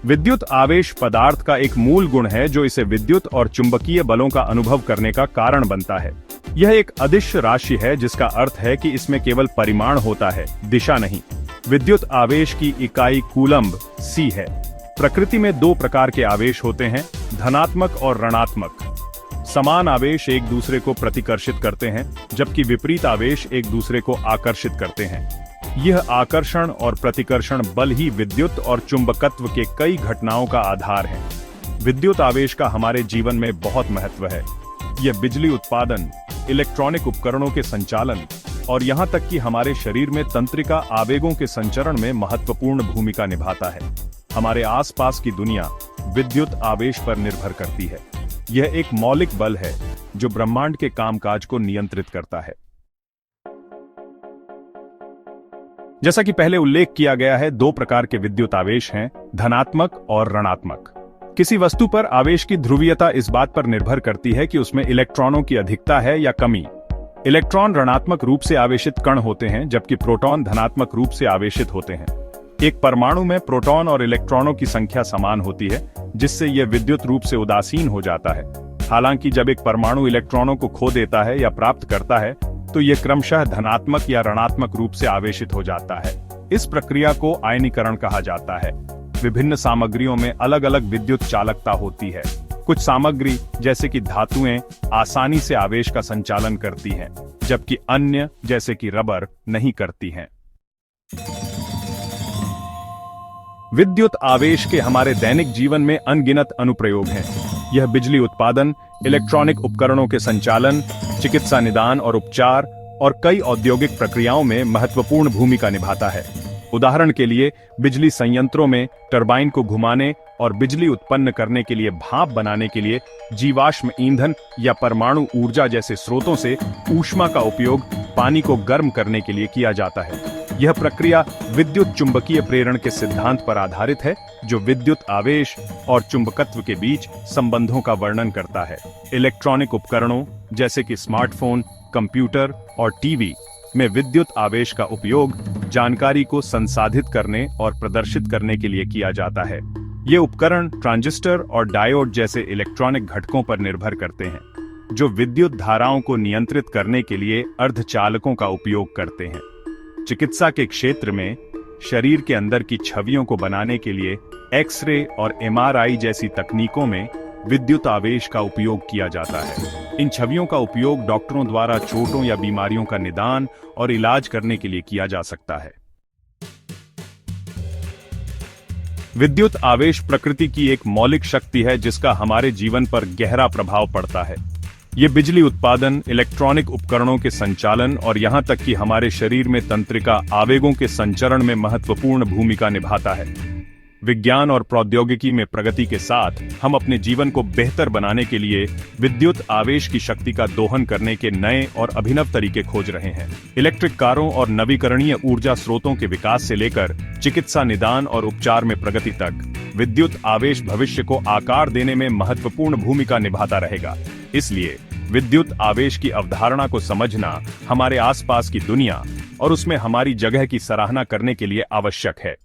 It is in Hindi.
विद्युत आवेश पदार्थ का एक मूल गुण है जो इसे विद्युत और चुंबकीय बलों का अनुभव करने का कारण बनता है। यह एक अदिश राशि है जिसका अर्थ है कि इसमें केवल परिमाण होता है, दिशा नहीं। विद्युत आवेश की इकाई कूलम्ब C है। प्रकृति में दो प्रकार के आवेश होते हैं, धनात्मक और ऋणात्मक। समान आवेश एक दूसरे को प्रतिकर्षित करते हैं, जबकि विपरीत आवेश एक दूसरे को आकर्षित करते हैं। यह आकर्षण और प्रतिकर्षण बल ही विद्युत और चुंबकत्व के कई घटनाओं का आधार है। विद्युत आवेश का हमारे जीवन में बहुत महत्व है। यह बिजली उत्पादन, इलेक्ट्रॉनिक उपकरणों के संचालन और यहाँ तक कि हमारे शरीर में तंत्रिका आवेगों के संचरण में महत्वपूर्ण भूमिका निभाता है। हमारे आसपास की दुनिया विद्युत आवेश पर निर्भर करती है। यह एक मौलिक बल है जो ब्रह्मांड के कामकाज को नियंत्रित करता है। जैसा कि पहले उल्लेख किया गया है, दो प्रकार के विद्युत आवेश हैं, धनात्मक और ऋणात्मक। किसी वस्तु पर आवेश की ध्रुवीयता इस बात पर निर्भर करती है कि उसमें इलेक्ट्रॉनों की अधिकता है या कमी। इलेक्ट्रॉन ऋणात्मक रूप से आवेशित कण होते हैं, जबकि प्रोटॉन धनात्मक रूप से आवेशित होते हैं। एक परमाणु में प्रोटॉन और इलेक्ट्रॉनों की संख्या समान होती है, जिससे यह विद्युत रूप से उदासीन हो जाता है। हालांकि जब एक परमाणु इलेक्ट्रॉनों को खो देता है या प्राप्त करता है, तो यह क्रमशः धनात्मक या ऋणात्मक रूप से आवेशित हो जाता है। इस प्रक्रिया को आयनीकरण कहा जाता है। विभिन्न सामग्रियों में अलग अलग विद्युत चालकता होती है। कुछ सामग्री जैसे कि धातुएं आसानी से आवेश का संचालन करती हैं, जबकि अन्य जैसे कि रबर नहीं करती हैं। विद्युत आवेश के हमारे दैनिक जीवन में अनगिनत अनुप्रयोग हैं। यह बिजली उत्पादन, इलेक्ट्रॉनिक उपकरणों के संचालन, चिकित्सा निदान और उपचार और कई औद्योगिक प्रक्रियाओं में महत्वपूर्ण भूमिका निभाता है। उदाहरण के लिए बिजली संयंत्रों में टरबाइन को घुमाने और बिजली उत्पन्न करने के लिए भाप बनाने के लिए जीवाश्म ईंधन या परमाणु ऊर्जा जैसे स्रोतों से ऊष्मा का उपयोग पानी को गर्म करने के लिए किया जाता है। यह प्रक्रिया विद्युत चुंबकीय प्रेरण के सिद्धांत पर आधारित है, जो विद्युत आवेश और चुंबकत्व के बीच संबंधों का वर्णन करता है। इलेक्ट्रॉनिक उपकरणों जैसे कि स्मार्टफोन, कंप्यूटर और टीवी में विद्युत आवेश का उपयोग जानकारी को संसाधित करने और प्रदर्शित करने के लिए किया जाता है। ये उपकरण ट्रांजिस्टर और डायोड जैसे इलेक्ट्रॉनिक घटकों पर निर्भर करते हैं, जो विद्युत धाराओं को नियंत्रित करने के लिए अर्धचालकों का उपयोग करते हैं। चिकित्सा के क्षेत्र में शरीर के अंदर की छवियों को बनाने के लिए एक्सरे और MRI जैसी तकनीकों में विद्युत आवेश का उपयोग किया जाता है। इन छवियों का उपयोग डॉक्टरों द्वारा चोटों या बीमारियों का निदान और इलाज करने के लिए किया जा सकता है। विद्युत आवेश प्रकृति की एक मौलिक शक्ति है जिसका हमारे जीवन पर गहरा प्रभाव पड़ता है। ये बिजली उत्पादन, इलेक्ट्रॉनिक उपकरणों के संचालन और यहाँ तक कि हमारे शरीर में तंत्रिका आवेगों के संचरण में महत्वपूर्ण भूमिका निभाता है। विज्ञान और प्रौद्योगिकी में प्रगति के साथ हम अपने जीवन को बेहतर बनाने के लिए विद्युत आवेश की शक्ति का दोहन करने के नए और अभिनव तरीके खोज रहे हैं। इलेक्ट्रिक कारों और नवीकरणीय ऊर्जा स्रोतों के विकास से लेकर चिकित्सा निदान और उपचार में प्रगति तक, विद्युत आवेश भविष्य को आकार देने में महत्वपूर्ण भूमिका निभाता रहेगा। इसलिए विद्युत आवेश की अवधारणा को समझना हमारे आसपास की दुनिया और उसमें हमारी जगह की सराहना करने के लिए आवश्यक है।